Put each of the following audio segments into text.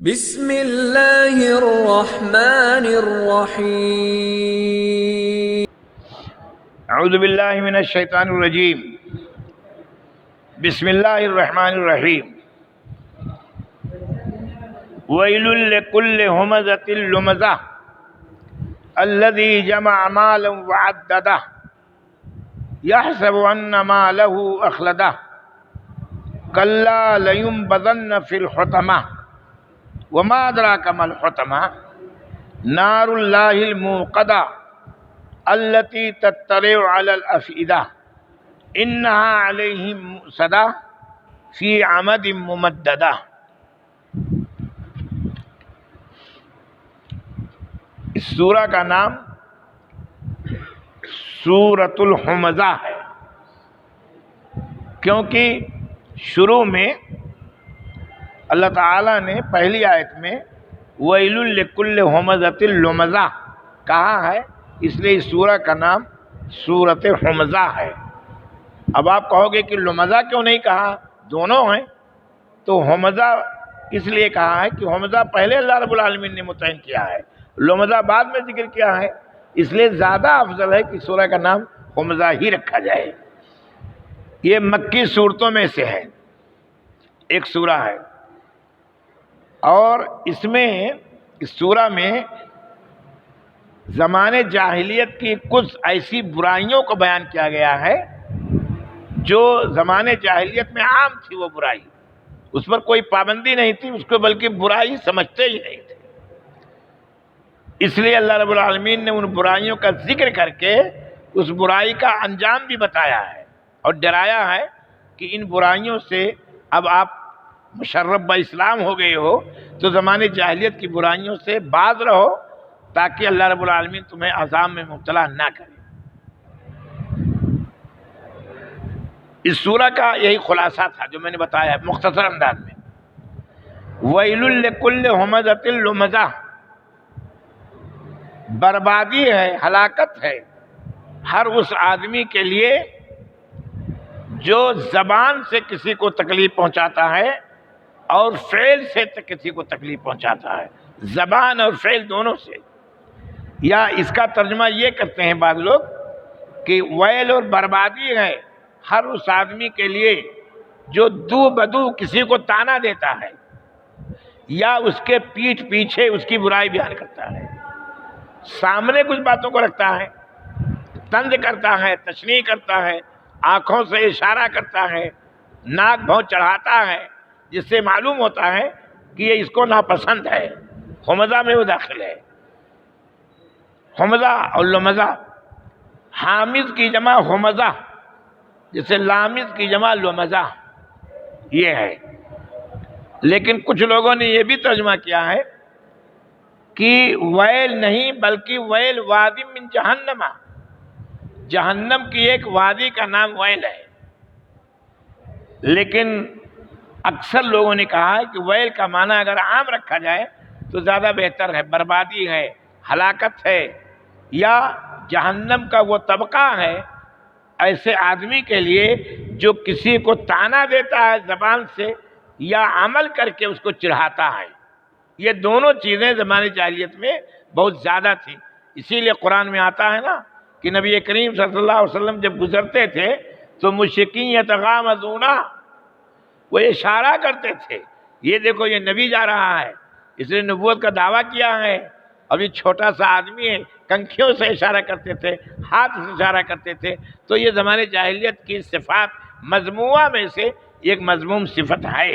بسم اللہ الرحمن الرحیم۔ اعوذ باللہ من الشیطان الرجیم۔ بسم اللہ الرحمن الرحیم۔ ویل لکل ہمزۃ لمزہ الذی جمع مالا وعددہ یحسب ان مالہ اخلدہ کلا لینبذن فی الحطمہ وما ادراک ما الحطمہ نار اللہ الموقدہ التي تطلع على الافئدہ انہا علیہم مؤصدہ فی عمد ممددہ۔ اس سورہ کا نام سورۃ الہمزہ ہے، کیونکہ شروع میں اللہ تعالیٰ نے پہلی آیت میں ویل لکل ہمزۃ لمزہ کہا ہے، اس لیے اس سورہ کا نام سورۃ ہمزہ ہے۔ اب آپ کہو گے کہ لمزہ کیوں نہیں کہا، دونوں ہیں، تو ہمزہ اس لیے کہا ہے کہ ہمزہ پہلے اللہ رب العالمین نے متعین کیا ہے، لمزہ بعد میں ذکر کیا ہے، اس لیے زیادہ افضل ہے کہ سورہ کا نام ہمزہ ہی رکھا جائے۔ یہ مکی صورتوں میں سے ہے، ایک سورہ ہے، اور اس سورہ میں زمانے جاہلیت کی کچھ ایسی برائیوں کو بیان کیا گیا ہے جو زمانے جاہلیت میں عام تھی، وہ برائی، اس پر کوئی پابندی نہیں تھی، اس کو بلکہ برائی سمجھتے ہی نہیں تھے۔ اس لیے اللہ رب العالمین نے ان برائیوں کا ذکر کر کے اس برائی کا انجام بھی بتایا ہے اور ڈرایا ہے کہ ان برائیوں سے اب آپ مشرف اسلام ہو گئے ہو تو زمانے جاہلیت کی برائیوں سے باز رہو تاکہ اللہ رب العالمین تمہیں عذاب میں مبتلا نہ کرے۔ اس سورہ کا یہی خلاصہ تھا جو میں نے بتایا ہے مختصر انداز میں۔ ویل لکل ہمزۃ لمزہ، بربادی ہے، ہلاکت ہے ہر اس آدمی کے لیے جو زبان سے کسی کو تکلیف پہنچاتا ہے اور فعل سے کسی کو تکلیف پہنچاتا ہے، زبان اور فعل دونوں سے۔ یا اس کا ترجمہ یہ کرتے ہیں بعض لوگ کہ ویل اور بربادی ہے ہر اس آدمی کے لیے جو دو بدو کسی کو تانا دیتا ہے یا اس کے پیٹھ پیچھے اس کی برائی بیان کرتا ہے، سامنے کچھ باتوں کو رکھتا ہے، طنز کرتا ہے، تشنیع کرتا ہے، آنکھوں سے اشارہ کرتا ہے، ناک بھون چڑھاتا ہے، جس سے معلوم ہوتا ہے کہ یہ اس کو ناپسند ہے، ہمزہ میں وہ داخل ہے۔ ہمزہ اور لمزہ، حامز کی جمع ہمزہ، جسے لامز کی جمع لمزہ، یہ ہے۔ لیکن کچھ لوگوں نے یہ بھی ترجمہ کیا ہے کہ ویل نہیں بلکہ ویل وادی من جہنم، جہنم کی ایک وادی کا نام ویل ہے۔ لیکن اکثر لوگوں نے کہا ہے کہ ویل کا معنی اگر عام رکھا جائے تو زیادہ بہتر ہے، بربادی ہے، ہلاکت ہے، یا جہنم کا وہ طبقہ ہے ایسے آدمی کے لیے جو کسی کو طعنہ دیتا ہے زبان سے یا عمل کر کے اس کو چڑھاتا ہے۔ یہ دونوں چیزیں زمانے جاہلیت میں بہت زیادہ تھیں، اسی لیے قرآن میں آتا ہے نا کہ نبی کریم صلی اللہ علیہ وسلم جب گزرتے تھے تو مشرکین یتغامزون، وہ اشارہ کرتے تھے، یہ دیکھو یہ نبی جا رہا ہے، اس نے نبوت کا دعویٰ کیا ہے، ابھی چھوٹا سا آدمی ہے، کنکھیوں سے اشارہ کرتے تھے، ہاتھ سے اشارہ کرتے تھے۔ تو یہ زمانے جاہلیت کی صفات مذمومہ میں سے ایک مذموم صفت ہے۔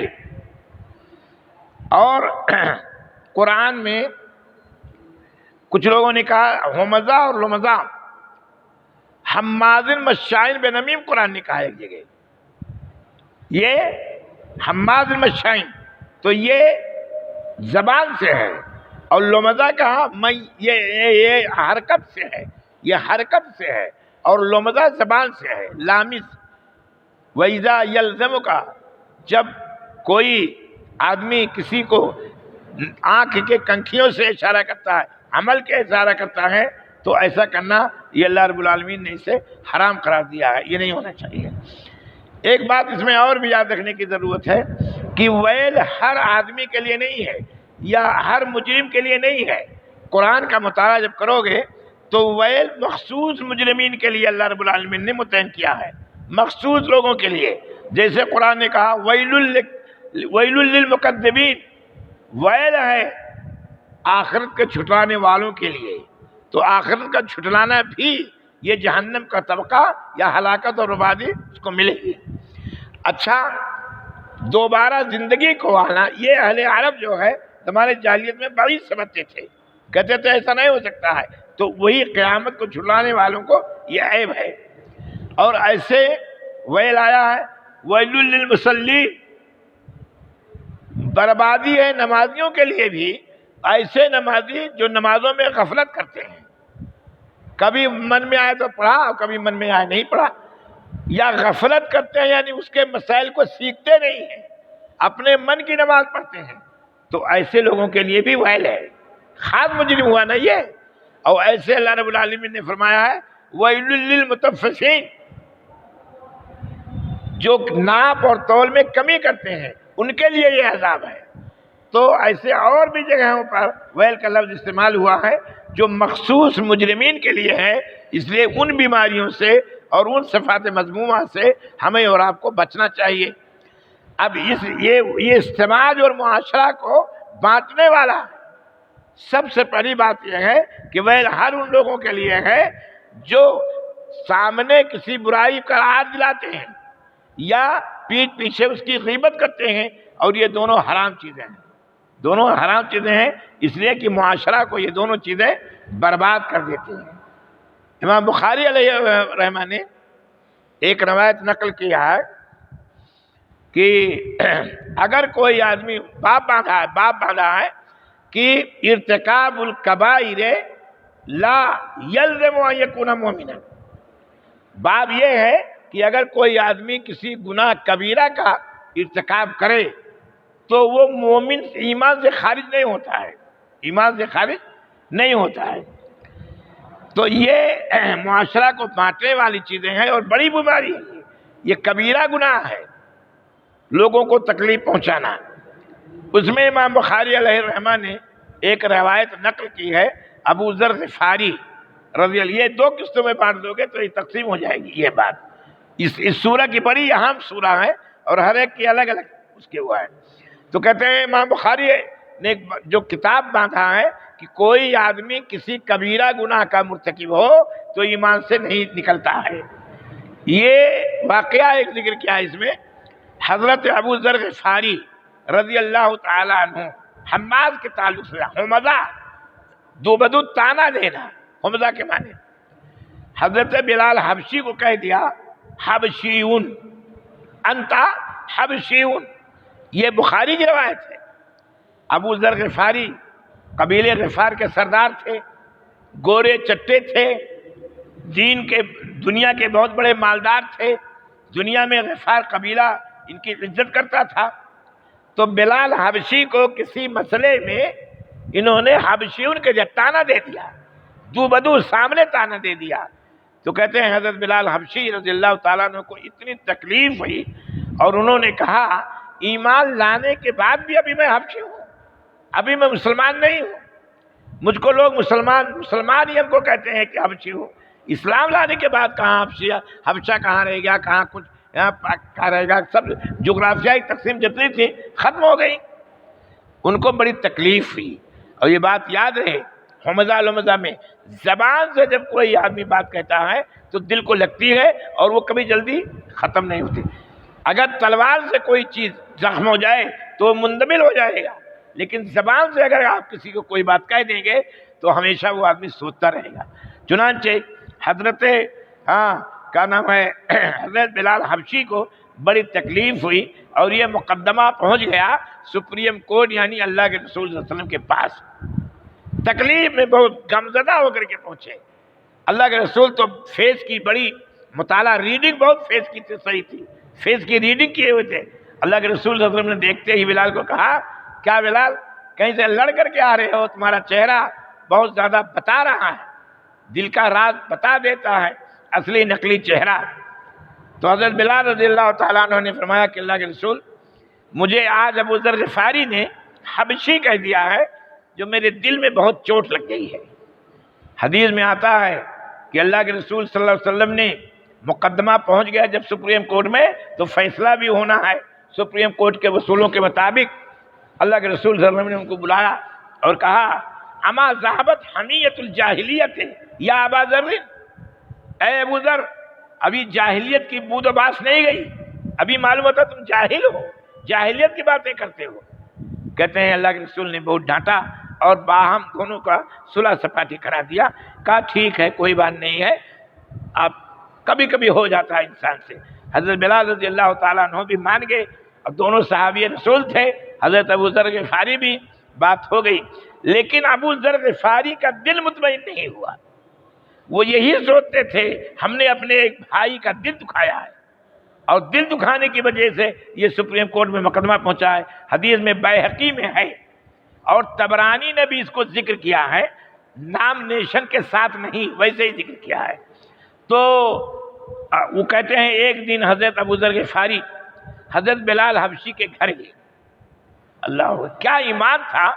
اور قرآن میں کچھ لوگوں نے کہا ہمزہ اور لمزہ، حماز مشائن بنمیم قرآن نے کہا ایک جگہ، یہ حماز مشائن تو یہ زبان سے ہے، اور لمزہ کہا یہ حرکت سے ہے، یہ حرکت سے ہے، اور لمزہ زبان سے ہے، لامز۔ وَإِذَا يَلْزَمُكَ، جب کوئی آدمی کسی کو آنکھ کے کنکھیوں سے اشارہ کرتا ہے، عمل کے اشارہ کرتا ہے، تو ایسا کرنا یہ اللہ رب العالمین نے اسے حرام قرار دیا ہے، یہ نہیں ہونا چاہیے۔ ایک بات اس میں اور بھی یاد رکھنے کی ضرورت ہے کہ ویل ہر آدمی کے لیے نہیں ہے، یا ہر مجرم کے لیے نہیں ہے۔ قرآن کا مطالعہ جب کرو گے تو ویل مخصوص مجرمین کے لیے اللہ رب العالمین نے متعین کیا ہے، مخصوص لوگوں کے لیے۔ جیسے قرآن نے کہا ویل للمکذبین، ویل ہے آخرت کے چھٹلانے والوں کے لیے۔ تو آخرت کا چھٹلانا بھی یہ جہنم کا طبقہ یا ہلاکت اور بربادی اس کو ملے گی۔ اچھا، دوبارہ زندگی کو آنا، یہ اہل عرب جو ہے ہمارے جاہلیت میں بڑی سمجھتے تھے، کہتے تھے ایسا نہیں ہو سکتا ہے، تو وہی قیامت کو چھٹلانے والوں کو یہ عیب ہے۔ اور ایسے ویل آیا ہے ویل للمصلین، بربادی ہے نمازیوں کے لیے بھی، ایسے نمازی جو نمازوں میں غفلت کرتے ہیں، کبھی من میں آئے تو پڑھا اور کبھی من میں آئے نہیں پڑھا، یا غفلت کرتے ہیں یعنی اس کے مسائل کو سیکھتے نہیں ہیں، اپنے من کی نماز پڑھتے ہیں، تو ایسے لوگوں کے لیے بھی ویل ہے۔ خاص مجرم ہوا نا یہ۔ اور ایسے اللہ رب العالمین نے فرمایا ہے ویل للمطففین، جو ناپ اور تول میں کمی کرتے ہیں ان کے لیے یہ عذاب ہے۔ تو ایسے اور بھی جگہوں پر ویل کا لفظ استعمال ہوا ہے جو مخصوص مجرمین کے لیے ہے، اس لیے ان بیماریوں سے اور ان صفات مذمومہ سے ہمیں اور آپ کو بچنا چاہیے۔ اب یہ سماج اور معاشرہ کو بانٹنے والا سب سے پہلی بات یہ ہے کہ ویل ہر ان لوگوں کے لیے ہے جو سامنے کسی برائی کا یاد دلاتے ہیں یا پیٹھ پیچھے اس کی غیبت کرتے ہیں، اور یہ دونوں حرام چیزیں ہیں، دونوں حرام چیزیں ہیں، اس لیے کہ معاشرہ کو یہ دونوں چیزیں برباد کر دیتی ہیں۔ امام بخاری علیہ رحمہ نے ایک روایت نقل کیا ہے کہ اگر کوئی آدمی باپ باندھا ہے کہ ارتکاب الکبائر لا یلزم ان یکون مومنا، باب یہ ہے کہ اگر کوئی آدمی کسی گناہ کبیرہ کا ارتکاب کرے تو وہ مومن ایمان سے خارج نہیں ہوتا ہے، ایمان سے خارج نہیں ہوتا ہے۔ تو یہ معاشرہ کو بانٹنے والی چیزیں ہیں اور بڑی بیماری ہے، یہ کبیرہ گناہ ہے لوگوں کو تکلیف پہنچانا۔ اس میں امام بخاری علیہ الرحمہ نے ایک روایت نقل کی ہے ابو ذر غفاری رضی اللہ، یہ دو قسطوں میں بانٹ دو گے تو یہ تقسیم ہو جائے گی یہ بات۔ اس سورہ کی بڑی اہم سورہ ہے اور ہر ایک کی الگ الگ اس کے ہوا ہے۔ تو کہتے ہیں امام بخاری نے جو کتاب باندھا ہے کہ کوئی آدمی کسی کبیرہ گناہ کا مرتکب ہو تو ایمان سے نہیں نکلتا ہے۔ یہ واقعہ ایک ذکر کیا ہے اس میں، حضرت ابو ذر غفاری رضی اللہ تعالی عنہ، حماد کے تعلق سے، حمزہ دو بدو تانا دینا، حمزہ کے معنی، حضرت بلال حبشی کو کہہ دیا حبشیون انتا حبشیون، یہ بخاری کی روایت ہے۔ ابو ذر غفاری قبیلے غفار کے سردار تھے، گورے چٹے تھے، دنیا کے بہت بڑے مالدار تھے، دنیا میں غفار قبیلہ ان کی عزت کرتا تھا۔ تو بلال حبشی کو کسی مسئلے میں انہوں نے حبشیون کے تانا دے دیا، دو بدو سامنے تانا دے دیا۔ تو کہتے ہیں حضرت بلال حبشی رضی اللہ تعالیٰ عنہ کو اتنی تکلیف ہوئی اور انہوں نے کہا ایمان لانے کے بعد بھی ابھی میں حبشی ہوں، ابھی میں مسلمان نہیں ہوں، مجھ کو لوگ مسلمان ہی ہم کو کہتے ہیں کہ حبشی ہوں، اسلام لانے کے بعد کہاں حبشہ کہاں رہ گیا، کہاں کچھ یہاں کہاں رہے گا، سب جغرافیائی تقسیم جتنی تھی ختم ہو گئی۔ ان کو بڑی تکلیف ہوئی، اور یہ بات یاد رہے حمزہ لمزہ میں زبان سے جب کوئی آدمی بات کہتا ہے تو دل کو لگتی ہے اور وہ کبھی جلدی ختم نہیں ہوتی۔ اگر تلوار سے کوئی چیز زخم ہو جائے تو وہ مندمل ہو جائے گا، لیکن زبان سے اگر آپ کسی کو کوئی بات کہہ دیں گے تو ہمیشہ وہ آدمی سوچتا رہے گا۔ چنانچہ حضرت کیا نام ہے حضرت بلال حبشی کو بڑی تکلیف ہوئی اور یہ مقدمہ پہنچ گیا سپریم کورٹ یعنی اللہ کے رسول صلی اللہ علیہ وسلم کے پاس۔ تکلیف میں بہت غمزدہ ہو کر کے پہنچے۔ اللہ کے رسول تو فیس کی بڑی مطالعہ، ریڈنگ بہت فیس کی صحیح تھی، فیس کی ریڈنگ کیے ہوئے تھے۔ اللہ کے رسول صلی اللہ علیہ وسلم نے دیکھتے ہی بلال کو کہا کیا بلال کہیں سے لڑ کر کے آ رہے ہو، تمہارا چہرہ بہت زیادہ بتا رہا ہے، دل کا راز بتا دیتا ہے اصلی نقلی چہرہ۔ تو حضرت بلال رضی اللہ تعالیٰ عنہ نے فرمایا کہ اللہ کے رسول مجھے آج ابو ذر غفاری نے حبشی کہہ دیا ہے جو میرے دل میں بہت چوٹ لگ گئی ہے۔ حدیث میں آتا ہے کہ اللہ کے رسول صلی اللہ علیہ وسلم نے مقدمہ پہنچ گیا جب سپریم کورٹ میں تو فیصلہ بھی ہونا ہے سپریم کورٹ کے اصولوں کے مطابق۔ اللہ کے رسول صلی اللہ علیہ وسلم نے ان کو بلایا اور کہا اما ذہبت حمیت الجاہلیت یا ابا ذر، اے ابو ذر ابھی جاہلیت کی بود و باس نہیں گئی، ابھی معلوم ہوتا تم جاہل ہو، جاہلیت کی باتیں کرتے ہو۔ کہتے ہیں اللہ کے رسول نے بہت ڈانٹا اور باہم دونوں کا صلح سپاٹی کرا دیا، کہا ٹھیک ہے کوئی بات نہیں ہے، آپ کبھی کبھی ہو جاتا ہے انسان سے۔ حضرت بلال رضی اللہ تعالیٰ عنہ بھی مان گئے اور دونوں صحابی رسول تھے، حضرت ابو ذر غفاری بھی، بات ہو گئی۔ لیکن ابو ذر غفاری کا دل مطمئن نہیں ہوا، وہ یہی سوچتے تھے ہم نے اپنے ایک بھائی کا دل دکھایا ہے، اور دل دکھانے کی وجہ سے یہ سپریم کورٹ میں مقدمہ پہنچا ہے۔ حدیث میں بیہقی میں ہے اور طبرانی نے بھی اس کو ذکر کیا ہے، نامنیشن کے ساتھ نہیں، ویسے ہی ذکر کیا ہے۔ تو وہ کہتے ہیں ایک دن حضرت ابو ذر غفاری حضرت بلال حبشی کے گھر گئے۔ اللہ کیا ایمان تھا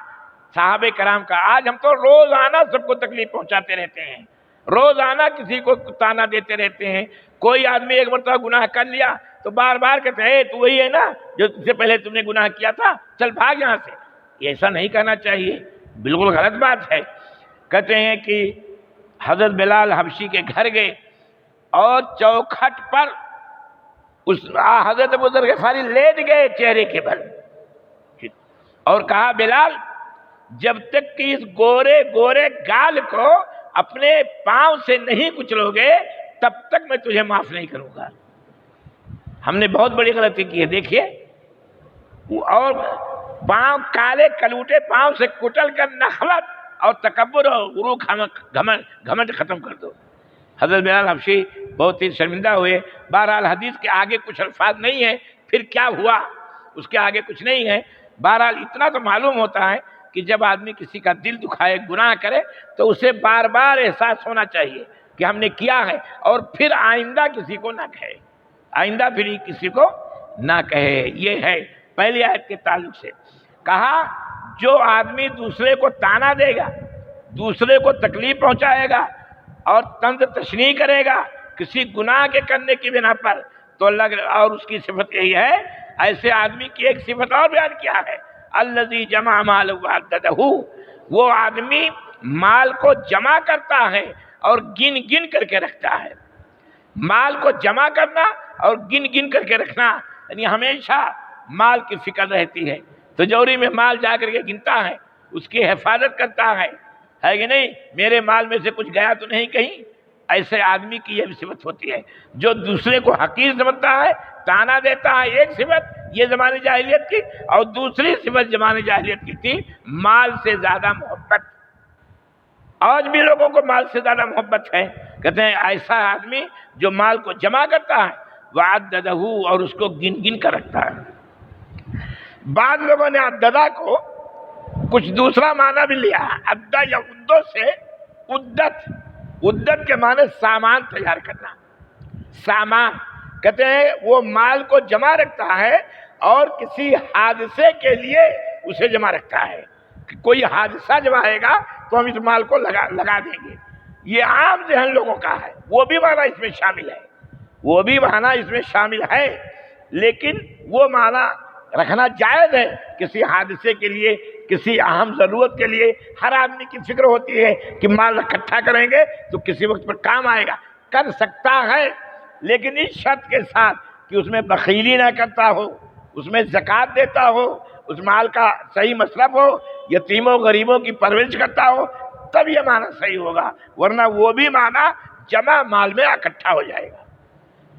صحابہ کرام کا! آج ہم تو روزانہ سب کو تکلیف پہنچاتے رہتے ہیں، روزانہ کسی کو تانا دیتے رہتے ہیں۔ کوئی آدمی ایک مرتبہ گناہ کر لیا تو بار بار کہتے ہیں تو وہی ہے نا جو تم سے پہلے تم نے گناہ کیا تھا، چل بھاگ یہاں سے۔ ایسا نہیں کرنا چاہیے، بالکل غلط بات ہے۔ کہتے ہیں کہ حضرت بلال حبشی کے گھر گئے اور چوکھٹ پر حضرت ابو ذر غفاری لیٹ گئے چہرے کے بل اور کہا بلال جب تک کہ اس گورے گورے گال کو اپنے پاؤں سے نہیں کچلو گے تب تک میں تجھے معاف نہیں کروں گا۔ ہم نے بہت بڑی غلطی کی ہے، دیکھیے، اور پاؤں کالے کلوٹے پاؤں سے کٹل کر نخوت اور تکبر اور غرور گھمنڈ ختم کر دو۔ حضرت بلال حبشی بہت ہی شرمندہ ہوئے۔ بہرحال حدیث کے آگے کچھ الفاظ نہیں ہیں، پھر کیا ہوا اس کے آگے کچھ نہیں ہے۔ بہرحال اتنا تو معلوم ہوتا ہے کہ جب آدمی کسی کا دل دکھائے، گناہ کرے، تو اسے بار بار احساس ہونا چاہیے کہ ہم نے کیا ہے، اور پھر آئندہ کسی کو نہ کہے، آئندہ پھر کسی کو نہ کہے۔ یہ ہے پہلی آیت کے تعلق سے۔ کہا جو آدمی دوسرے کو تانا دے گا، دوسرے کو تکلیف پہنچائے گا اور طنز تشنیع کرے گا کسی گناہ کے کرنے کی بنا پر، تو اللہ کے اور اس کی صفت یہی ہے۔ ایسے آدمی کی ایک صفت اور بیان کیا ہے، الذی جمع مالہ وعددہ، وہ آدمی مال کو جمع کرتا ہے اور گن گن کر کے رکھتا ہے۔ مال کو جمع کرنا اور گن گن کر کے رکھنا، یعنی ہمیشہ مال کی فکر رہتی ہے، تجوری میں مال جا کر کے گنتا ہے، اس کی حفاظت کرتا ہے کہ نہیں میرے مال میں سے کچھ گیا تو نہیں کہیں۔ ایسے آدمی کی یہ صفت ہوتی ہے جو دوسرے کو حقیر سمجھتا ہے، تانا دیتا ہے۔ ایک صفت یہ زمانے جاہلیت کی، اور دوسری صفت زمانے جاہلیت کی تھی مال سے زیادہ محبت۔ آج بھی لوگوں کو مال سے زیادہ محبت ہے۔ کہتے ہیں ایسا آدمی جو مال کو جمع کرتا ہے وعددہ، اور اس کو گن گن کر رکھتا ہے۔ بعض لوگوں نے عددہ کو کچھ دوسرا معنی بھی لیا ہے۔ عدہ یا عدوں سے عدت، عدت کے معنی سامان تیار کرنا، سامان۔ کہتے ہیں وہ مال کو جمع رکھتا ہے اور کسی حادثے کے لیے اسے جمع رکھتا ہے، کہ کوئی حادثہ جب آئے گا تو ہم اس مال کو لگا دیں گے۔ یہ عام ذہن لوگوں کا ہے، وہ بھی معنی اس میں شامل ہے، وہ بھی معنی اس میں شامل ہے، لیکن وہ معنی رکھنا جائز ہے۔ کسی حادثے کے لیے، کسی اہم ضرورت کے لیے ہر آدمی کی فکر ہوتی ہے کہ مال اکٹھا کریں گے تو کسی وقت پر کام آئے گا، کر سکتا ہے، لیکن اس شرط کے ساتھ کہ اس میں بخیلی نہ کرتا ہو، اس میں زکوٰۃ دیتا ہو، اس مال کا صحیح مصرف ہو، یتیموں غریبوں کی پرورش کرتا ہو، تب یہ معنی صحیح ہوگا، ورنہ وہ بھی معنی جمع مال میں اکٹھا ہو جائے گا،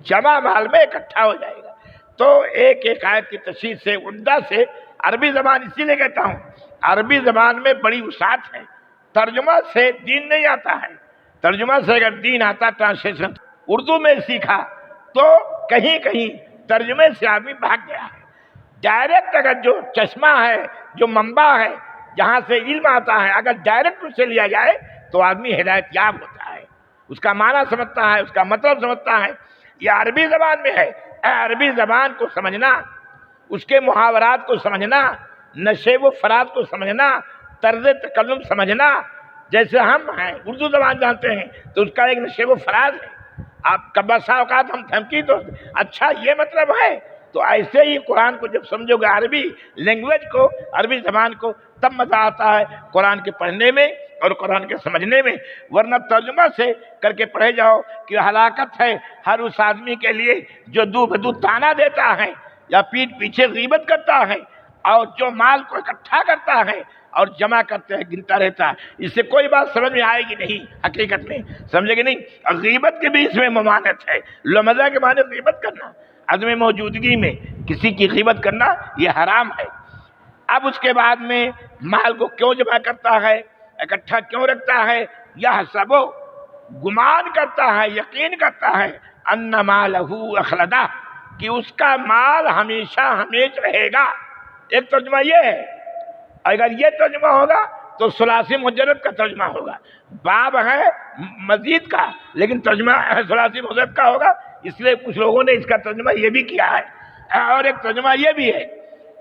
جمع مال میں اکٹھا ہو جائے گا۔ تو ایک ایک آیت کی تشریح سے، عدہ سے، عربی زبان اسی لیے کہتا ہوں عربی زبان میں بڑی وسعت ہے۔ ترجمہ سے دین نہیں آتا ہے، ترجمہ سے اگر دین آتا، ٹرانسلیشن اردو میں سیکھا تو کہیں کہیں ترجمے سے آدمی بھاگ گیا ہے۔ ڈائریکٹ اگر جو چشمہ ہے، جو منبع ہے جہاں سے علم آتا ہے، اگر ڈائریکٹ اس سے لیا جائے تو آدمی ہدایت یاب ہوتا ہے، اس کا معنی سمجھتا ہے، اس کا مطلب سمجھتا ہے۔ یہ عربی زبان میں ہے۔ عربی زبان کو سمجھنا، اس کے محاورات کو سمجھنا، نشے و فراز کو سمجھنا، طرز تکلم سمجھنا، جیسے ہم ہیں اردو زبان جانتے ہیں تو اس کا ایک نشے و فراز ہے. آپ کا بسا اوقات ہم دھمکی تو اچھا یہ مطلب ہے، تو ایسے ہی قرآن کو جب سمجھو گے، عربی لینگویج کو، عربی زبان کو، تب مزہ آتا ہے قرآن کے پڑھنے میں اور قرآن کے سمجھنے میں. ورنہ ترجمہ سے کر کے پڑھے جاؤ کہ ہلاکت ہے ہر اس آدمی کے لیے جو دو بدو تانا دیتا ہے یا پیٹھ پیچھے غیبت کرتا ہے اور جو مال کو اکٹھا کرتا ہے اور جمع کرتے ہیں گنتا رہتا ہے. اس سے کوئی بات سمجھ میں آئے گی نہیں، حقیقت میں سمجھے گی نہیں. اور غیبت کے بھی اس میں ممانعت ہے. لمزہ کے معنی غیبت کرنا، عدم موجودگی میں کسی کی غیبت کرنا یہ حرام ہے. اب اس کے بعد میں مال کو کیوں جمع کرتا ہے، اکٹھا کیوں رکھتا ہے؟ یہ سب گمان کرتا ہے، یقین کرتا ہے ان مالہ اخلدہ، کہ اس کا مال ہمیشہ ہمیش رہے گا. ایک ترجمہ یہ ہے. اگر یہ ترجمہ ہوگا تو ثلاثی مجرد کا ترجمہ ہوگا. باب ہے مزید کا لیکن ترجمہ ثلاثی مجرد کا ہوگا، اس لیے کچھ لوگوں نے اس کا ترجمہ یہ بھی کیا ہے. اور ایک ترجمہ یہ بھی ہے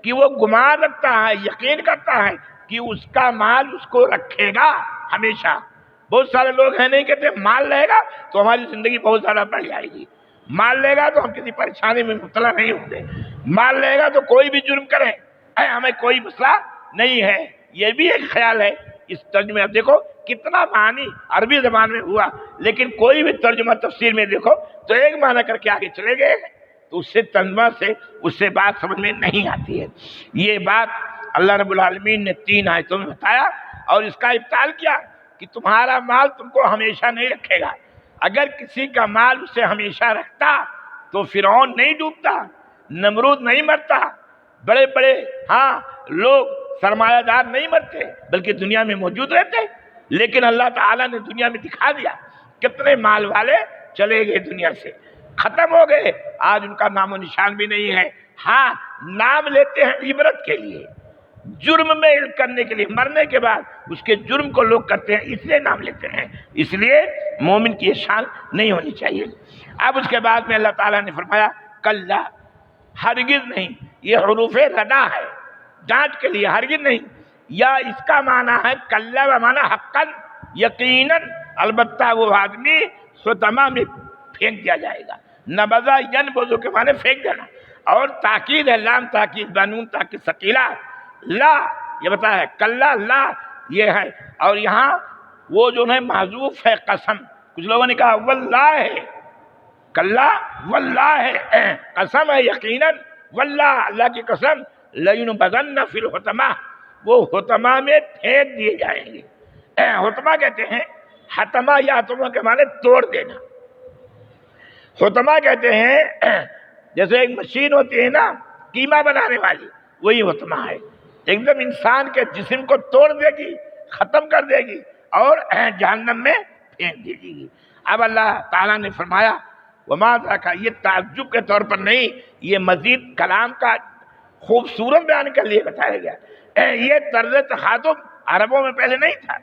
کہ وہ گمان رکھتا ہے، یقین کرتا ہے کہ اس کا مال اس کو رکھے گا ہمیشہ. بہت سارے لوگ ہیں نہیں کہتے مال لے گا تو ہماری زندگی بہت زیادہ بڑھ جائے گی، مال لے گا تو ہم کسی پریشانی میں مبتلا نہیں ہوتے، مال لے گا تو کوئی بھی جرم کرے ہمیں کوئی مسئلہ نہیں ہے. یہ بھی ایک خیال ہے اس ترجمے. اب دیکھو کتنا معنی عربی زبان میں ہوا، لیکن کوئی بھی ترجمہ تفسیر میں دیکھو تو ایک معنی کر کے آگے چلے گئے، تو اس سے ترجمہ سے اس سے بات سمجھ میں نہیں آتی ہے. یہ بات اللہ رب العالمین نے 3 آیتوں میں بتایا اور اس کا ابطال کیا کہ تمہارا مال تم کو ہمیشہ نہیں رکھے گا. اگر کسی کا مال اسے ہمیشہ رکھتا تو فرعون نہیں ڈوبتا، نمرود نہیں مرتا، بڑے بڑے لوگ سرمایہ دار نہیں مرتے بلکہ دنیا میں موجود رہتے. لیکن اللہ تعالیٰ نے دنیا میں دکھا دیا کتنے مال والے چلے گئے، دنیا سے ختم ہو گئے، آج ان کا نام و نشان بھی نہیں ہے. نام لیتے ہیں عبرت کے لیے، جرم میں کرنے کے لیے، مرنے کے بعد اس کے جرم کو لوگ کرتے ہیں اس لیے نام لیتے ہیں. اس لیے مومن کی یہ شان نہیں ہونی چاہیے. اب اس کے بعد میں اللہ تعالیٰ نے فرمایا کلا، ہرگز نہیں. یہ حروف ردا ہے جانچ کے لیے، ہرگز نہیں. یا اس کا معنی ہے کلا و معنی حقاً، یقیناً، البتہ وہ آدمی حطمہ میں پھینک دیا جائے گا. نبذا ینبذ کے معنی پھینک دینا. اور تاکید ہے، لام تاکید بنون تاکید ثقیلہ، لا یہ بتا ہے کلا، لا یہ ہے. اور یہاں وہ جو ہے محذوف ہے قسم. کچھ لوگوں نے کہا واللہ ہے، کلا واللہ ہے، قسم ہے یقیناً، واللہ اللہ کی قسم، لینبذن فی الحطمہ، وہ حطمہ میں پھینک دیے جائیں گے. حطمہ کہتے ہیں، حطمہ یا حطمہ کے معنی توڑ دینا. حطمہ کہتے ہیں جیسے ایک مشین ہوتی ہے نا قیمہ بنانے والی، وہی حطمہ ہے. ایک دم انسان کے جسم کو توڑ دے گی، ختم کر دے گی اور جہنم میں پھینک دے گی. اب اللہ تعالیٰ نے فرمایا وما ذاک، یہ تعجب کے طور پر نہیں، یہ مزید کلام کا خوبصورت بیان کے لیے بتایا گیا. یہ طرز تخاطب عربوں میں پہلے نہیں تھا،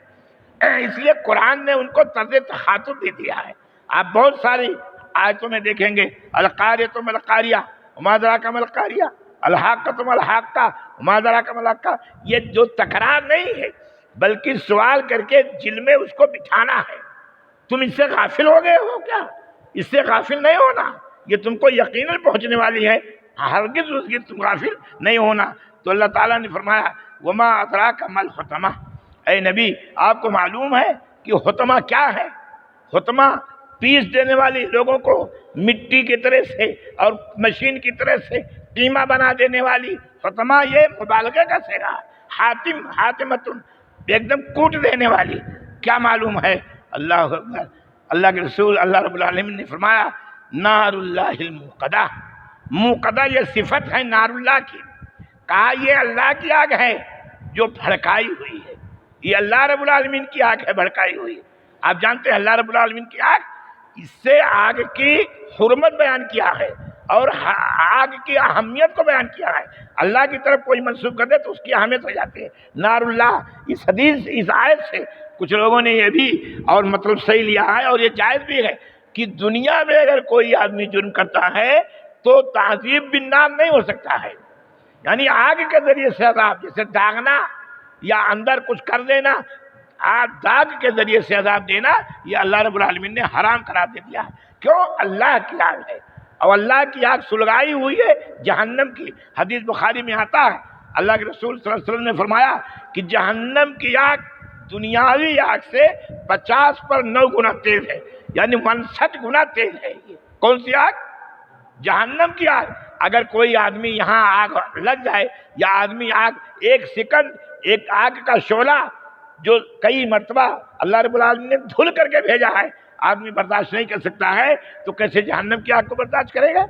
اس لیے قرآن نے ان کو طرز تخاطب دے دیا ہے. آپ بہت ساری آیتوں میں دیکھیں گے القاریۃ ما القاریہ وما ادراک ما القاریہ، الحاقۃ ما الحاقہ وما ادراک ما الحاقہ. یہ جو تکرار نہیں ہے بلکہ سوال کر کے دل میں اس کو بٹھانا ہے. تم اس سے غافل ہو گئے ہو کیا؟ اس سے غافل نہیں ہونا، یہ تم کو یقیناً پہنچنے والی ہے، ہرگز اس کی تم غافل نہیں ہونا. تو اللہ تعالیٰ نے فرمایا وما ادراک ما الحطمہ، اے نبی آپ کو معلوم ہے کہ حطمہ کیا ہے؟ حطمہ پیس دینے والی، لوگوں کو مٹی کی طرح سے اور مشین کی طرح سے قیمہ بنا دینے والی. حطمہ یہ مبالغہ کا صیغہ ہے. حاتم، حاتمتن، ایک دم کوٹ دینے والی. کیا معلوم ہے؟ اللہ اکبر. اللہ کے رسول اللہ رب العالمین نے فرمایا نار اللہ الموقدہ. موقدہ یہ صفت ہے نار اللہ کی. کہا یہ اللہ کی آگ ہے جو بھڑکائی ہوئی ہے. یہ اللہ رب العالمین کی آگ ہے بھڑکائی ہوئی. آپ جانتے ہیں اللہ رب العالمین کی آگ، اس سے آگ کی حرمت بیان کیا ہے اور آگ کی اہمیت کو بیان کیا ہے. اللہ کی طرف کوئی منسوب کر دے تو اس کی اہمیت ہو جاتی ہے. نار اللہ، اس حدیث اس آیت سے کچھ لوگوں نے یہ بھی اور مطلب صحیح لیا ہے اور یہ جائز بھی ہے کہ دنیا میں اگر کوئی آدمی جرم کرتا ہے تو تعذیب بالنار نہیں ہو سکتا ہے. یعنی آگ کے ذریعے سے عذاب، جیسے داغنا یا اندر کچھ کر دینا، داغ کے ذریعے سے عذاب دینا، یہ اللہ رب العالمین نے حرام قرار دے دیا ہے۔ کیوں؟ اللہ کی آگ ہے، اور اللہ کی آگ سلگائی ہوئی ہے جہنم کی۔ حدیث بخاری میں آتا ہے، اللہ کے رسول صلی اللہ علیہ وسلم نے فرمایا کہ جہنم کی آگ دنیاوی آگ سے 50 پر 9 گنا تیز ہے، یعنی 69 گنا تیز ہے۔ یہ کون سی آگ؟ جہنم کی آگ۔ اگر کوئی آدمی یہاں آگ لگ جائے، یا آدمی آگ ایک سیکنڈ، ایک آگ کا شعلہ جو کئی مرتبہ اللہ رب العالمین نے دھل کر کے بھیجا ہے، آدمی برداشت نہیں کر سکتا ہے، تو کیسے جہنم کی آگ کو برداشت کرے گا؟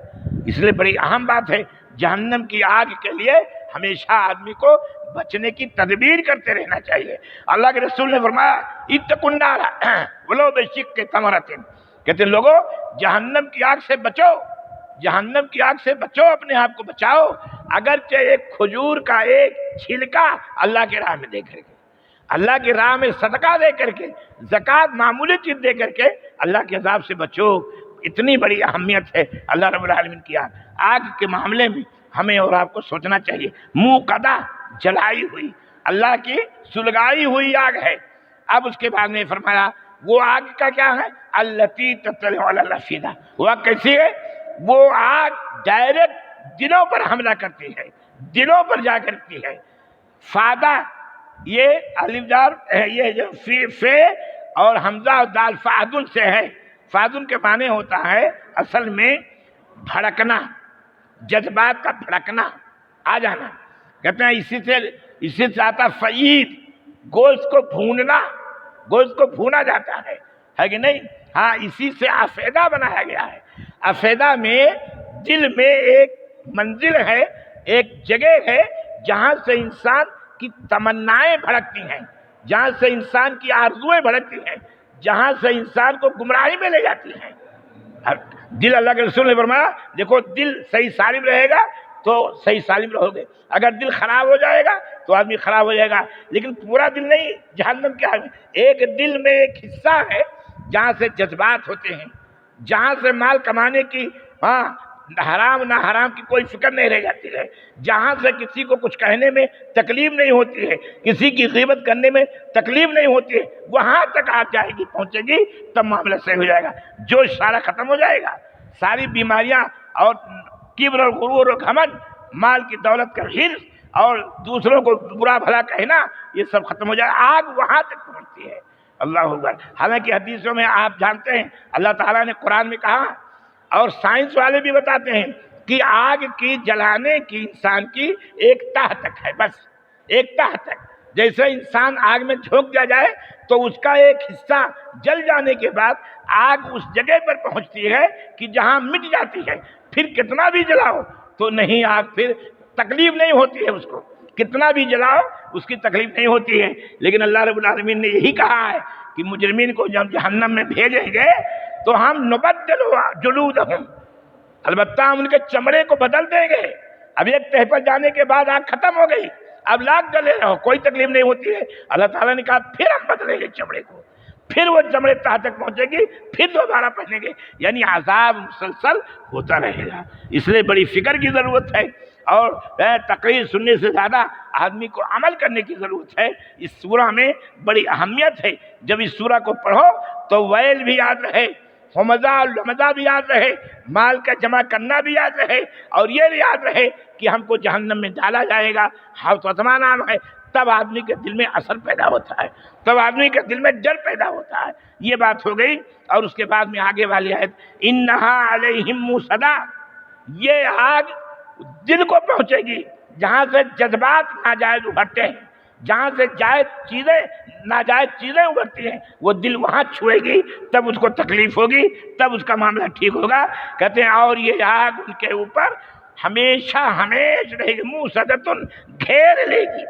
اس لیے بڑی اہم بات ہے، جہنم کی آگ کے لیے ہمیشہ آدمی کو بچنے کی تدبیر کرتے رہنا چاہیے۔ اللہ کے رسول نے فرمایا اتقوا النار ولو بشق تمرۃ، کہتے ہیں لوگوں جہنم کی آگ سے بچو، جہنم کی آگ سے بچو، اپنے آپ کو بچاؤ، اگرچہ ایک کھجور کا ایک چھلکا اللہ کے راہ میں دے کر کے، اللہ کی راہ میں صدقہ دے کر کے، زکوٰۃ معمولی چیز دے کر کے اللہ کے عذاب سے بچو۔ اتنی بڑی اہمیت ہے اللہ رب العالمین کی آگ۔ آگ کے معاملے میں ہمیں اور آپ کو سوچنا چاہیے، موقدہ جلائی ہوئی، اللہ کی سلگائی ہوئی آگ ہے۔ اب اس کے بعد میں فرمایا وہ آگ کا کیا ہے؟ التی تطلع علی الافئدہ، وہ آگ کیسی ہے؟ وہ آگ ڈائریکٹ دلوں پر حملہ کرتی ہے، دلوں پر جا کرتی ہے۔ فادہ، یہ الف دال، یہ جو فے اور حمزہ اور دال فعدن سے ہے۔ فعدن کے معنی ہوتا ہے اصل میں بھڑکنا، جذبات کا بھڑکنا، آ جانا۔ کہتے ہیں اسی سے آتا فعید، گوشت کو بھوننا، گوشت کو بھونا جاتا ہے کہ نہیں؟ ہاں، اسی سے افیدہ بنایا گیا ہے۔ افیدہ میں دل میں ایک منزل ہے، ایک جگہ ہے جہاں سے انسان کی تمنائیں بھڑکتی ہیں، جہاں سے انسان کی آرزویں بھڑکتی ہیں، جہاں سے انسان کو گمراہی میں لے جاتی ہیں۔ دل، اللہ کے رسول نے فرمایا دیکھو دل صحیح سالم رہے گا تو صحیح سالم رہو گے، اگر دل خراب ہو جائے گا تو آدمی خراب ہو جائے گا۔ لیکن پورا دل نہیں، جہنم کیا ہے؟ ایک دل میں ایک حصہ ہے جہاں سے جذبات ہوتے ہیں، جہاں سے مال کمانے کی، حرام نہ حرام کی کوئی فکر نہیں رہ جاتی ہے، جہاں سے کسی کو کچھ کہنے میں تکلیف نہیں ہوتی ہے، کسی کی غیبت کرنے میں تکلیف نہیں ہوتی ہے، وہاں تک آپ جائے گی، پہنچے گی، تب معاملہ صحیح ہو جائے گا، جوش سارا ختم ہو جائے گا، ساری بیماریاں اور کبر اور غرور اور گھمنڈ، مال کی دولت کا حرص اور دوسروں کو برا بھلا کہنا، یہ سب ختم ہو جائے گا۔ آگ وہاں تک پہنچتی ہے، اللہ اکبر۔ حالانکہ حدیثوں میں آپ جانتے ہیں اللہ تعالیٰ نے قرآن میں کہا، اور سائنس والے بھی بتاتے ہیں کہ آگ کی جلانے کی انسان کی ایک تہ تک ہے، بس ایک تہ تک۔ جیسے انسان آگ میں جھونک دیا جائے تو اس کا ایک حصہ جل جانے کے بعد آگ اس جگہ پر پہنچتی ہے کہ جہاں مٹ جاتی ہے، پھر کتنا بھی جلاؤ تو نہیں، آگ پھر تکلیف نہیں ہوتی ہے، اس کو کتنا بھی جلاؤ اس کی تکلیف نہیں ہوتی ہے۔ لیکن اللہ رب العالمین نے یہی کہا ہے کہ مجرمین کو جب جہنم میں بھیجیں گے تو ہم نبدل جلودہم، البتہ ہم ان کے چمڑے کو بدل دیں گے۔ اب ایک تہ پر جانے کے بعد آگ ختم ہو گئی، اب لاکھ جلے رہو، کوئی تکلیف نہیں ہوتی ہے۔ اللہ تعالیٰ نے کہا پھر ہم بدلیں گے چمڑے کو، پھر وہ چمڑے تہ تک پہنچے گی، پھر دوبارہ پہنیں گے، یعنی عذاب مسلسل ہوتا رہے گا۔ اس لیے بڑی فکر کی ضرورت ہے، اور تقریر سننے سے زیادہ آدمی کو عمل کرنے کی ضرورت ہے۔ اس سورہ میں بڑی اہمیت ہے، جب اس سورہ کو پڑھو تو ویل بھی یاد رہے، حمزہ اور لمزہ بھی یاد رہے، مال کا جمع کرنا بھی یاد رہے، اور یہ بھی یاد رہے کہ ہم کو جہنم میں ڈالا جائے گا، حوضہ نام ہے، تب آدمی کے دل میں اثر پیدا ہوتا ہے، تب آدمی کے دل میں ڈر پیدا ہوتا ہے۔ یہ بات ہو گئی، اور اس کے بعد میں آگے والی آیت انہا علیہم موصدہ، یہ آگ دل کو پہنچے گی، جہاں سے جذبات ناجائز ابھرتے ہیں، جہاں سے جائز چیزیں، ناجائز چیزیں ابھرتی ہیں، وہ دل وہاں چھوئے گی، تب اس کو تکلیف ہوگی، تب اس کا معاملہ ٹھیک ہوگا۔ کہتے ہیں اور یہ آگ ان کے اوپر ہمیشہ ہمیشہ رہے گی، موصدۃ، گھیر لے گی۔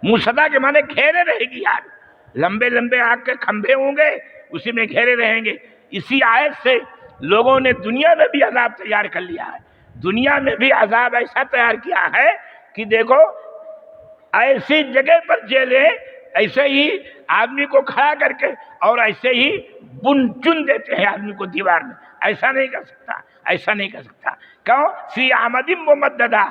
موصدہ کے معنی گھیرے رہے گی آگ، لمبے لمبے آگ کے کھمبے ہوں گے، اسی میں گھیرے رہیں گے۔ اسی آیت سے لوگوں نے دنیا میں بھی عذاب تیار کر لیا ہے، دنیا میں بھی عذاب ایسا تیار کیا ہے کہ دیکھو ایسی جگہ پر جیلیں، ایسے ہی آدمی کو کھڑا کر کے اور ایسے ہی بن چن دیتے ہیں آدمی کو دیوار میں، ایسا نہیں کر سکتا، ایسا نہیں کر سکتا۔ کیوں؟ فی عمد ممددہ،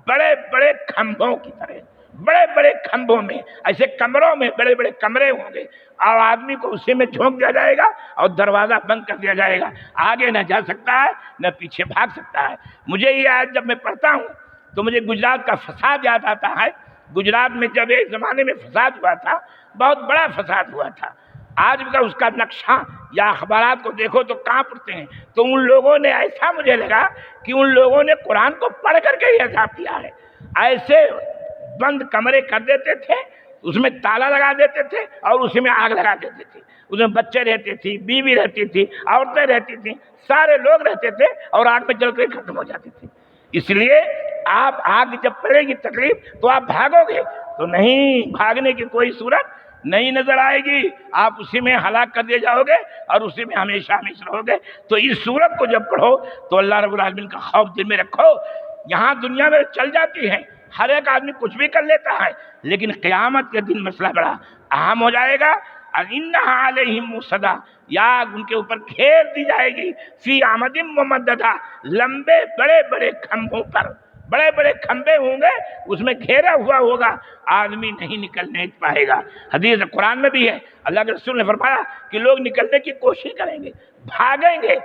بڑے بڑے کھمبوں کی طرح، بڑے بڑے کھمبوں میں، ایسے کمروں میں بڑے بڑے کمرے ہوں گے اور آدمی کو اسی میں جھونک دیا جائے گا اور دروازہ بند کر دیا جائے گا، آگے نہ جا سکتا ہے نہ پیچھے بھاگ سکتا ہے۔ مجھے یہ آیت جب میں پڑھتا ہوں تو مجھے گجرات کا فساد یاد آتا ہے۔ گجرات میں جب ایک زمانے میں فساد ہوا تھا، بہت بڑا فساد ہوا تھا، آج بھی اس کا نقشہ یا اخبارات کو دیکھو تو کانپ اٹھتے ہیں۔ تو ان لوگوں نے ایسا، مجھے لگا کہ ان لوگوں نے قرآن کو پڑھ کر کے یہ حساب کیا ہے، ایسے بند کمرے کر دیتے تھے، اس میں تالا لگا دیتے تھے اور اسی میں آگ لگا دیتے تھے، اس میں بچے رہتے تھے، بیوی رہتی تھی، عورتیں رہتی تھیں، سارے لوگ رہتے تھے اور آگ میں جل کے ختم ہو جاتے تھے۔ اس لیے آپ آگ جب پڑے گی تکلیف تو آپ بھاگو گے تو نہیں، بھاگنے کی کوئی صورت نہیں نظر آئے گی، آپ اسی میں ہلاک کر دیے جاؤ گے اور اسی میں ہمیشہ ہمیشہ رہو گے۔ تو اس صورت کو جب پڑھو تو اللہ رب العالمین کا خوف دل میں رکھو۔ یہاں دنیا میں چل جاتی ہے، ہر ایک آدمی کچھ بھی کر لیتا ہے، لیکن قیامت کے دن مسئلہ بڑا اہم ہو جائے گا۔ اِنَّهَا عَلَيْهِمْ مُؤْصَدَةٌ، یا ان کے اوپر گھیر دی جائے گی، فی عمد ممددہ، لمبے بڑے بڑے کھمبوں پر، بڑے بڑے کھمبے ہوں گے، اس میں گھیرا ہوا ہوگا، آدمی نہیں نکلنے پائے گا۔ حدیث قرآن میں بھی ہے، اللہ کے رسول نے فرمایا کہ لوگ نکلنے کی کوشش کریں گے، بھاگیں گے،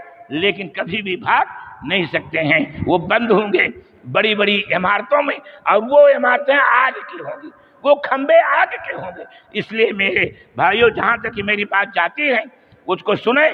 لیکن کبھی بھی بھاگ نہیں سکتے ہیں، وہ بند ہوں گے بڑی بڑی عمارتوں میں، اور وہ عمارتیں آگ کی ہوں گی، وہ کھمبے آگ کے ہوں گے۔ اس لیے میرے بھائیوں، جہاں تک میری بات جاتی ہے اس کو سنیں،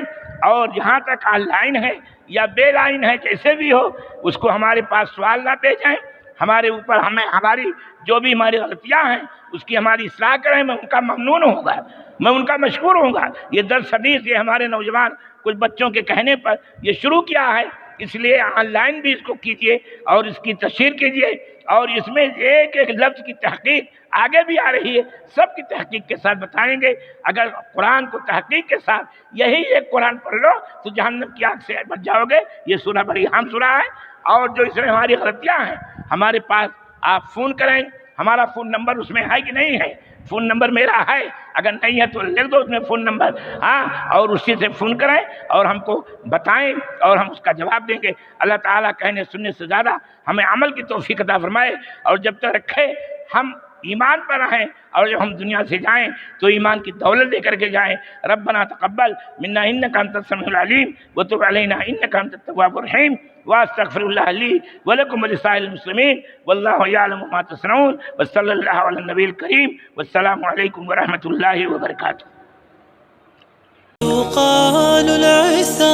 اور جہاں تک آن لائن ہے یا بے لائن ہے، جیسے بھی ہو، اس کو ہمارے پاس سوال نہ بھیجیں، ہمارے اوپر ہماری جو بھی ہماری غلطیاں ہیں اس کی ہماری اصلاح کریں، میں ان کا ممنون ہوں گا، میں ان کا مشکور ہوں گا۔ یہ درس حدیث یہ ہمارے نوجوان کچھ بچوں کے کہنے پر یہ شروع کیا ہے، اس لیے آن لائن بھی اس کو کیجئے اور اس کی تشہیر کیجئے، اور اس میں ایک ایک لفظ کی تحقیق آگے بھی آ رہی ہے، سب کی تحقیق کے ساتھ بتائیں گے۔ اگر قرآن کو تحقیق کے ساتھ یہی ایک قرآن پڑھ لو تو جہنم کی آگ سے بچ جاؤ گے۔ یہ سورہ بڑی اہم سورہ ہے، اور جو اس میں ہماری غلطیاں ہیں ہمارے پاس آپ فون کریں، ہمارا فون نمبر اس میں ہے کہ نہیں ہے؟ فون نمبر میرا ہے، اگر نہیں ہے تو لکھ دو اس میں فون نمبر، ہاں، اور اسی سے فون کریں اور ہم کو بتائیں اور ہم اس کا جواب دیں گے۔ اللہ تعالیٰ کہنے سننے سے زیادہ ہمیں عمل کی توفیق عطا فرمائے، اور جب تک رکھے ہم ایمان پر رہیں، اور جب ہم دنیا سے جائیں تو ایمان کی دولت لے کر کے جائیں۔ ربنا تقبل منا انک انت السمیع العلیم وتب علینا انک انت التواب الرحیم، واستغفر اللہ لی ولکم ولسائر المسلمین، واللہ یعلم ما تصنعون، وصلی اللہ علی النبی الکریم، والسلام علیکم ورحمۃ اللہ وبرکاتہ۔ يقال العسى